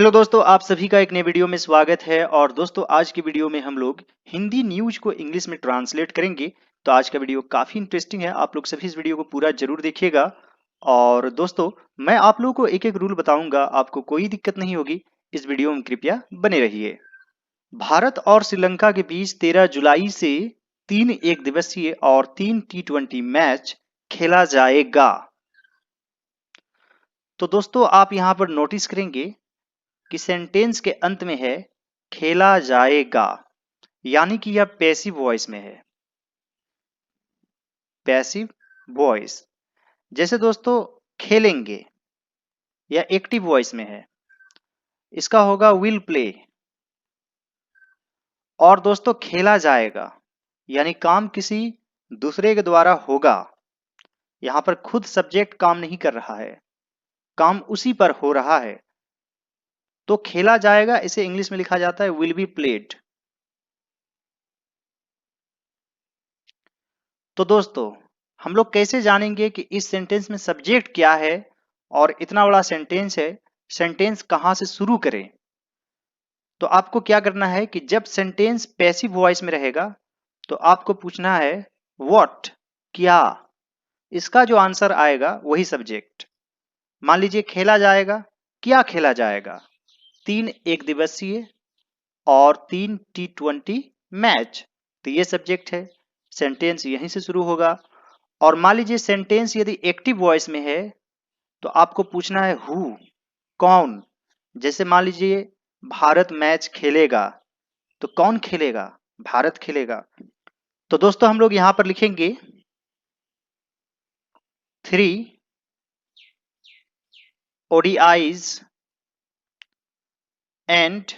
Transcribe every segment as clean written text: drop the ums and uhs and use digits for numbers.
Hello दोस्तों, आप सभी का एक नए वीडियो में स्वागत है। और दोस्तों, आज की वीडियो में हम लोग हिंदी न्यूज को इंग्लिश में ट्रांसलेट करेंगे। तो आज का वीडियो काफी इंटरेस्टिंग है, आप लोग सभी इस वीडियो को पूरा जरूर देखिएगा। और दोस्तों, मैं आप लोगों को एक एक रूल बताऊंगा, आपको कोई दिक्कत नहीं होगी। इस वीडियो में कृपया बने रहिए। भारत और श्रीलंका के बीच 13 जुलाई से 3 एक दिवसीय और 3 T20 मैच खेला जाएगा। तो दोस्तों, आप यहाँ पर नोटिस करेंगे कि सेंटेंस के अंत में है खेला जाएगा, यानी कि यह पैसिव वॉइस में है। पैसिव वॉइस जैसे दोस्तों खेलेंगे, यह एक्टिव वॉइस में है, इसका होगा विल प्ले। और दोस्तों खेला जाएगा यानी काम किसी दूसरे के द्वारा होगा। यहां पर खुद सब्जेक्ट काम नहीं कर रहा है, काम उसी पर हो रहा है। तो खेला जाएगा इसे इंग्लिश में लिखा जाता है विल बी प्लेड। तो दोस्तों, हम लोग कैसे जानेंगे कि इस सेंटेंस में सब्जेक्ट क्या है और इतना बड़ा सेंटेंस है, सेंटेंस कहां से शुरू करें? तो आपको क्या करना है कि जब सेंटेंस पैसिव वॉइस में रहेगा तो आपको पूछना है व्हाट, क्या। इसका जो आंसर आएगा वही सब्जेक्ट। मान लीजिए खेला जाएगा, क्या खेला जाएगा? 3 एक दिवसीय और 3 T20 मैच। तो ये सब्जेक्ट है, सेंटेंस यहीं से शुरू होगा। और मान लीजिए सेंटेंस यदि एक्टिव वॉइस में है तो आपको पूछना है हु, कौन। जैसे मान लीजिए भारत मैच खेलेगा, तो कौन खेलेगा? भारत खेलेगा। तो दोस्तों हम लोग यहां पर लिखेंगे 3 ODIs and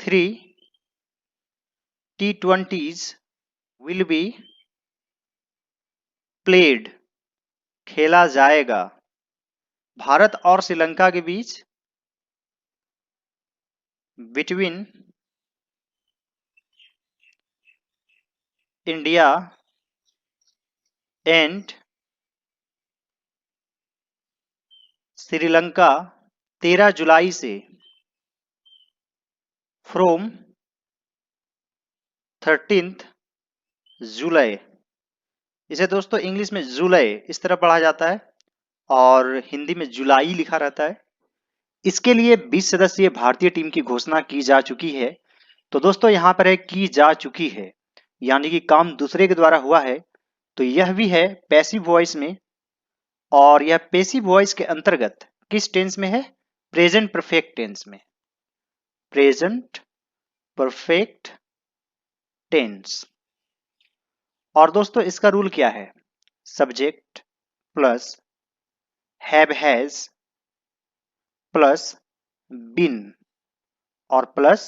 3 T20s will be played, खेला जाएगा भारत और श्रीलंका के बीच, बिटवीन इंडिया एंड श्रीलंका 13 जुलाई से, फ्रॉम 13th जुलाई। इसे दोस्तों इंग्लिश में जुलाई इस तरह पढ़ा जाता है और हिंदी में जुलाई लिखा रहता है। इसके लिए 20 सदस्यीय भारतीय टीम की घोषणा की जा चुकी है। तो दोस्तों यहां पर है की जा चुकी है, यानी कि काम दूसरे के द्वारा हुआ है। तो यह भी है पैसिव वॉइस में। और यह पैसिव वॉइस के अंतर्गत किस टेंस में है? प्रेजेंट परफेक्ट टेंस में। Present perfect tense. और दोस्तों इसका रूल क्या है? Subject plus have has plus been और प्लस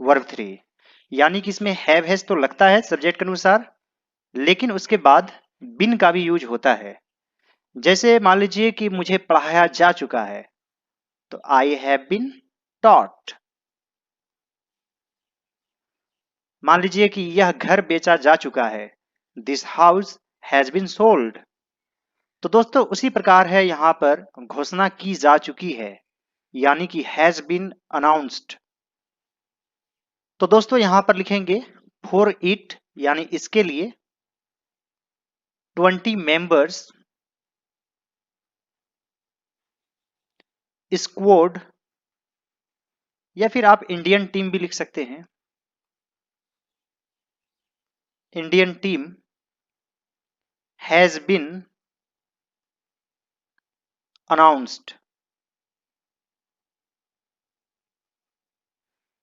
वर्ब 3। यानी कि इसमें हैव हैज तो लगता है सब्जेक्ट के अनुसार, लेकिन उसके बाद बिन का भी यूज होता है। जैसे मान लीजिए कि मुझे पढ़ाया जा चुका है, तो आई हैव बीन टॉट। मान लीजिए कि यह घर बेचा जा चुका है, this house has been sold. तो दोस्तों उसी प्रकार है, यहां पर घोषणा की जा चुकी है, यानी कि हैज बीन अनाउंस्ड। तो दोस्तों यहां पर लिखेंगे फॉर इट, यानी इसके लिए 20 मेंबर्स स्क्वाड, या फिर आप इंडियन टीम भी लिख सकते हैं। Indian team has been announced,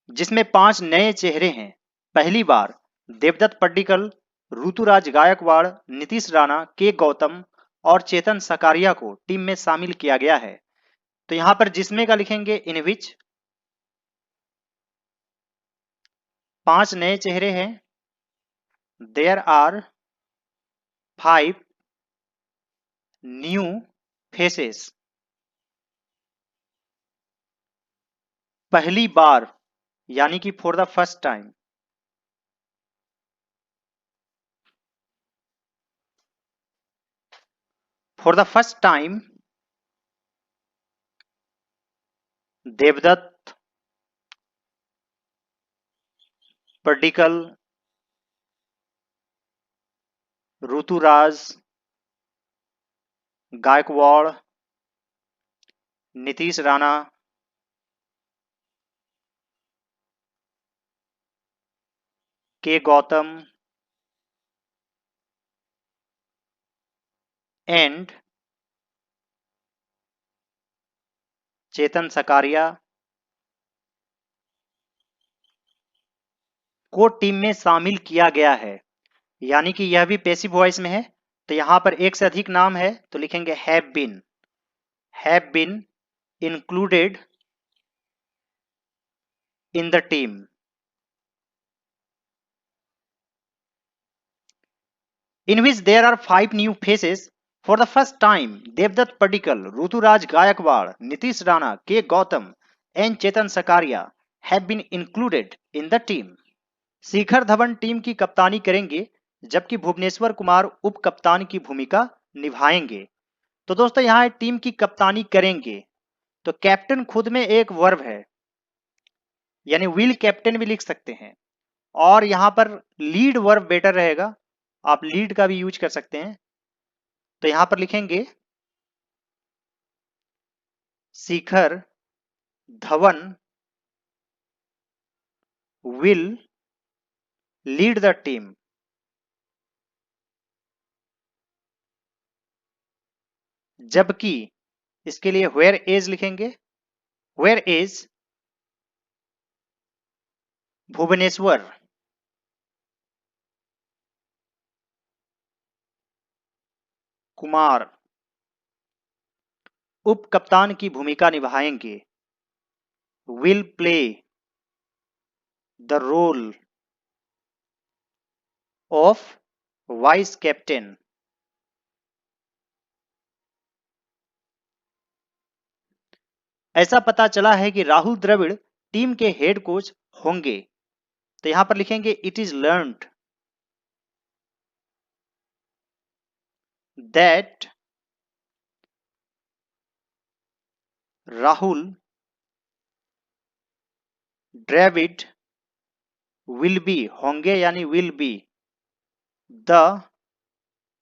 जिसमें 5 नए चेहरे हैं। पहली बार देवदत्त पड्डीकल, ऋतुराज गायकवाड़, नीतीश राणा, के गौतम और चेतन सकारिया को टीम में शामिल किया गया है। तो यहां पर जिसमें का लिखेंगे इन विच। 5 नए चेहरे हैं, देयर आर 5 न्यू फेसेस। पहली बार यानी कि for the first time. For the first time Devdutt, Padikkal, Ruturaj, Gaikwad, Nitish Rana, K Gowtham and चेतन सकारिया को टीम में शामिल किया गया है। यानी कि यह भी पैसिव वॉइस में है, तो यहां पर एक से अधिक नाम है तो लिखेंगे have been included in the team. in which there are 5 new faces for the first time. Devdutt Padikkal, Ruturaj Gaikwad, Nitish Rana, K. Gautam and Chetan Sakaria have been included in the team. Shikhar Dhawan team की कप्तानी करेंगे जबकि भुवनेश्वर कुमार उप कप्तान की भूमिका निभाएंगे। तो दोस्तों यहां टीम की कप्तानी करेंगे तो कैप्टन खुद में एक वर्ब है, यानी विल कैप्टन भी लिख सकते हैं, और यहां पर लीड वर्ब बेटर रहेगा, आप लीड का भी यूज कर सकते हैं। तो यहां पर लिखेंगे Shikhar Dhawan will lead the team. जबकि इसके लिए वेयर एज लिखेंगे, वेयर एज भुवनेश्वर कुमार उप कप्तान की भूमिका निभाएंगे, will play the role of vice captain. ऐसा पता चला है कि राहुल द्रविड़ टीम के हेड कोच होंगे, तो यहां पर लिखेंगे it is learned that Rahul Dravid will be, होंगे यानी will be the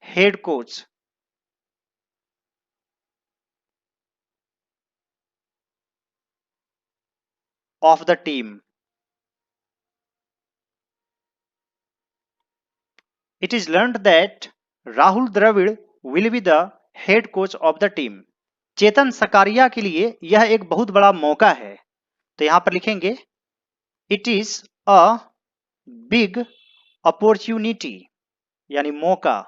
head coach of the team. It is learned that Rahul Dravid will be the head coach of the team. चेतन सकारिया के लिए यह एक बहुत बड़ा मौका है, तो यहां पर लिखेंगे it is a big opportunity, यानी मौका,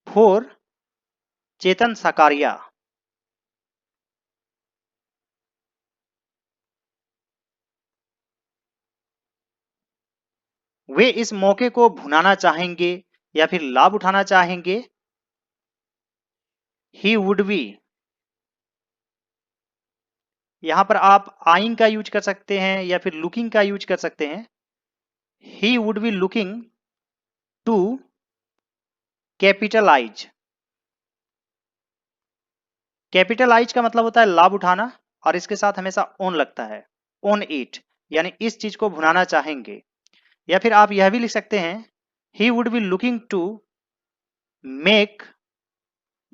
फॉर चेतन सकारिया वे इस मौके को भुनाना चाहेंगे या फिर लाभ उठाना चाहेंगे। ही वुड बी, यहां पर आप आइंग का यूज कर सकते हैं या फिर लुकिंग का यूज कर सकते हैं। He would be looking to capitalise. Capitalise का मतलब होता है लाभ उठाना, और इसके साथ हमेशा ओन लगता है, ओन इट, यानी इस चीज को भुनाना चाहेंगे। या फिर आप यह भी लिख सकते हैं he would be looking to make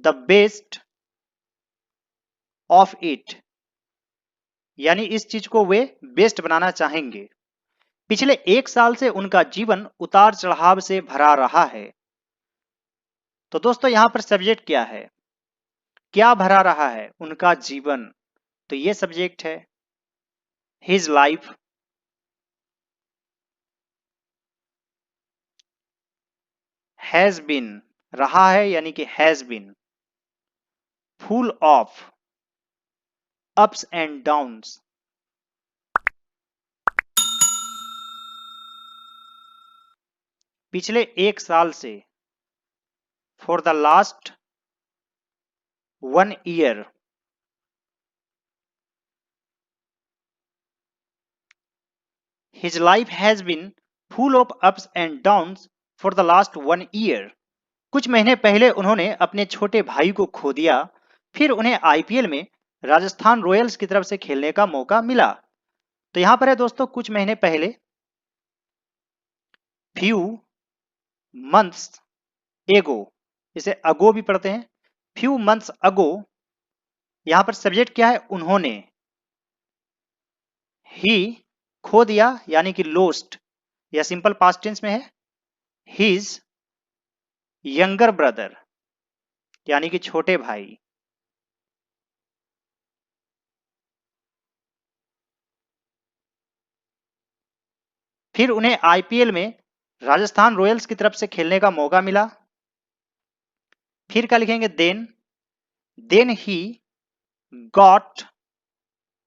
the best of it, यानी इस चीज को वे बेस्ट बनाना चाहेंगे। पिछले 1 साल से उनका जीवन उतार चढ़ाव से भरा रहा है। तो दोस्तों यहां पर सब्जेक्ट क्या है, क्या भरा रहा है, उनका जीवन, तो ये सब्जेक्ट है। हिज लाइफ, हैज बीन, रहा है यानी कि has been, full of ups and downs, पिछले 1 साल से, for the last 1 year, his life has been full of ups and downs for the last 1 year. कुछ महीने पहले उन्होंने अपने छोटे भाई को खो दिया फिर उन्हें आईपीएल में राजस्थान रॉयल्स की तरफ से खेलने का मौका मिला। तो यहां पर है दोस्तों कुछ महीने पहले, फ्यू मंथ्स एगो, इसे अगो भी पढ़ते हैं, फ्यू मंथ्स अगो, यहां पर सब्जेक्ट क्या है, उन्होंने, ही खो दिया यानी कि लोस्ट, या सिंपल पास्ट टेंस में है, हिज यंगर ब्रदर यानी कि छोटे भाई, फिर उन्हें आईपीएल में राजस्थान रॉयल्स की तरफ से खेलने का मौका मिला। फिर क्या लिखेंगे, then he got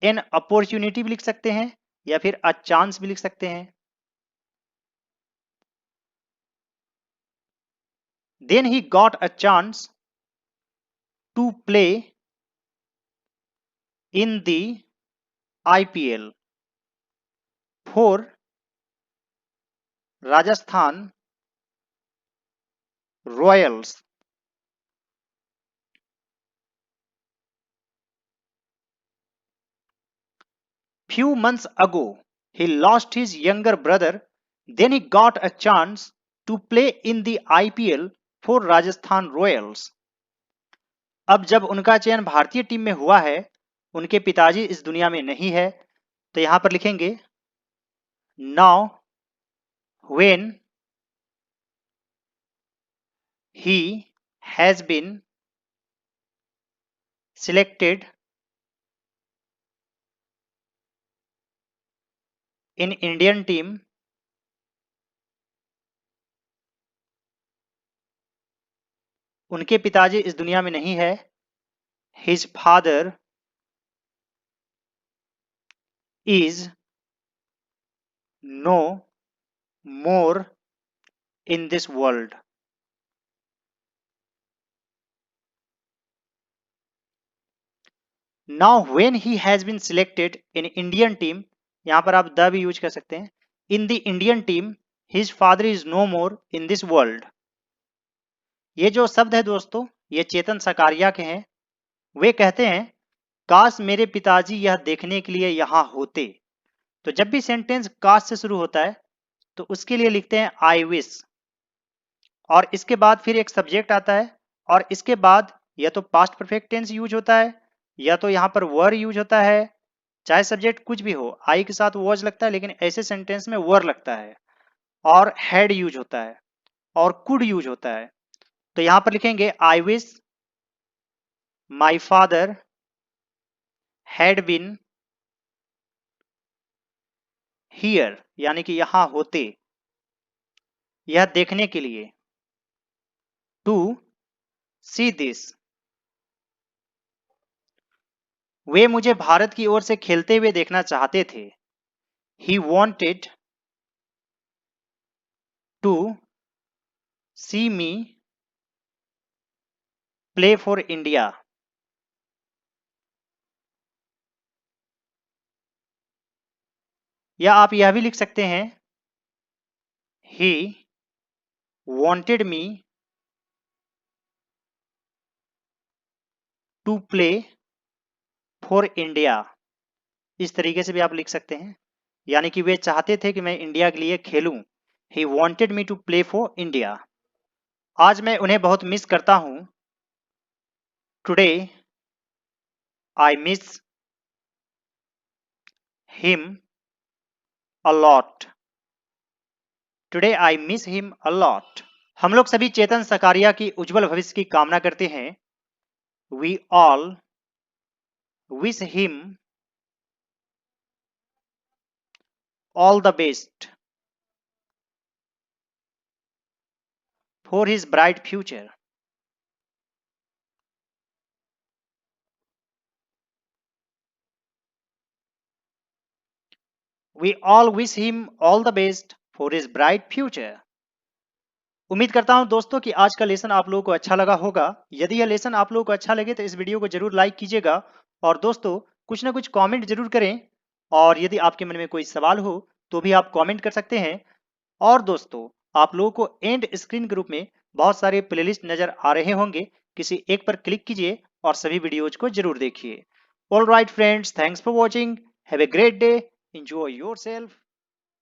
an opportunity भी लिख सकते हैं या फिर अ चांस भी लिख सकते हैं। Then he got a chance to play in the IPL for Rajasthan Royals. Few months ago, he lost his younger brother. Then he got a chance to play in the IPL for Rajasthan Royals. अब जब उनका चयन भारतीय team में हुआ है, उनके पिताजी इस दुनिया में नहीं है, तो यहां पर लिखेंगे now when he has been selected in Indian team उनके पिताजी इस दुनिया में नहीं है, his father is no more in this world. Now when he has been selected in Indian team, यहां पर आप द भी यूज कर सकते हैं, in the Indian team his father is no more in this world. ये जो शब्द है दोस्तों, ये चेतन सकारिया के हैं। वे कहते हैं काश मेरे पिताजी यह देखने के लिए यहां होते। तो जब भी सेंटेंस काश से शुरू होता है तो उसके लिए लिखते हैं आई विश, और इसके बाद फिर एक सब्जेक्ट आता है, और इसके बाद या तो पास्ट परफेक्ट टेंस यूज होता है या तो यहां पर वर यूज होता है, चाहे सब्जेक्ट कुछ भी हो, आई के साथ वॉज लगता है, लेकिन ऐसे सेंटेंस में वर लगता है, और हैड यूज होता है, और कुड यूज होता है। तो यहां पर लिखेंगे I wish my father had been here, यानी कि यहां होते, यह देखने के लिए, टू सी दिस, वे मुझे भारत की ओर से खेलते हुए देखना चाहते थे। He wanted to see me play for India. या आप यह भी लिख सकते हैं he wanted me to play for India. इस तरीके से भी आप लिख सकते हैं, यानी कि वे चाहते थे कि मैं इंडिया के लिए खेलूं। He wanted me to play for India. आज मैं उन्हें बहुत मिस करता हूं। Today I miss him a lot. Today I miss him a lot. हम लोग सभी चेतन सकारिया की उज्जवल भविष्य की कामना करते हैं। We all wish him all the best for his bright future. We all wish him all the best for his bright future. उम्मीद करता हूं दोस्तों कि आज का लेसन आप लोगों को अच्छा लगा होगा। यदि यह लेसन आप लोगों को अच्छा लगे तो इस वीडियो को जरूर लाइक कीजिएगा, और दोस्तों कुछ ना कुछ कमेंट जरूर करें, और यदि आपके मन में कोई सवाल हो तो भी आप कमेंट कर सकते हैं। और दोस्तों आप लोगों को एंड स्क्रीन के रूप में बहुत सारे प्लेलिस्ट नजर आ रहे होंगे, किसी एक पर क्लिक कीजिए और सभी वीडियोज को जरूर देखिए। All right friends, thanks for watching, have a great day, enjoy yourself.